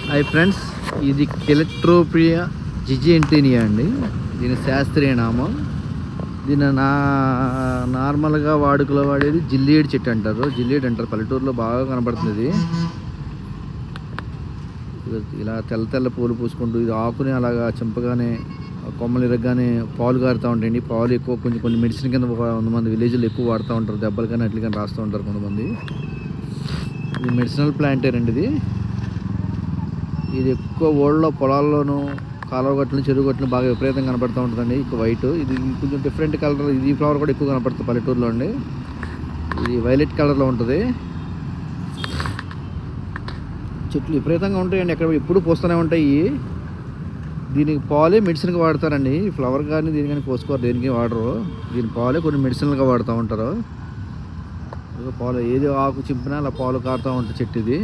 Hi friends, ఇది కెలట్రోపియా జిజిఎంటీనియా అండి. దీని శాస్త్రీయ నామం. దీని నార్మల్గా వాడుకలో వాడేది జిల్లేడు చెట్టు అంటారు. జిల్లేడు అంటారు, పల్లెటూరులో బాగా కనపడుతుంది. ఇలా తెల్ల తెల్ల పూలు పూసుకుంటూ ఇది ఆకుని అలాగా చింపగానే కొమ్మలు ఇరగగానే పాలు కారుతూ ఉంటాయండి. పాలు ఎక్కువ కొన్ని మెడిసిన్ కింద కొంతమంది విలేజ్లో ఎక్కువ వాడుతూ ఉంటారు. దెబ్బలు కానీ అట్లా కానీ రాస్తూ ఉంటారు కొంతమంది. ఇది మెడిసినల్ ప్లాంటేనండి. ఇది ఎక్కువ ఓళ్ళలో పొలాల్లోనూ కాలువ గట్లు చెరువు గట్లు బాగా విపరీతంగా కనపడుతూ ఉంటుందండి. ఇక వైట్ ఇది కొంచెం డిఫరెంట్ కలర్. ఇది ఫ్లవర్ కూడా ఎక్కువ కనపడుతుంది పల్లెటూరులో అండి. ఇది వైలెట్ కలర్లో ఉంటుంది. చెట్లు విపరీతంగా ఉంటాయండి, ఎక్కడ ఎప్పుడు పోస్తూనే ఉంటాయి. దీనికి పాలే మెడిసిన్గా వాడతారండి. ఫ్లవర్ కానీ దీని కానీ పోసుకోరు, దేనికి వాడరు. దీని పాలే కొన్ని మెడిసిన్లుగా వాడుతూ ఉంటారు. పాలు ఏది ఆకు చింపినా అలా పాలు కారుతూ ఉంటుంది చెట్టు ఇది.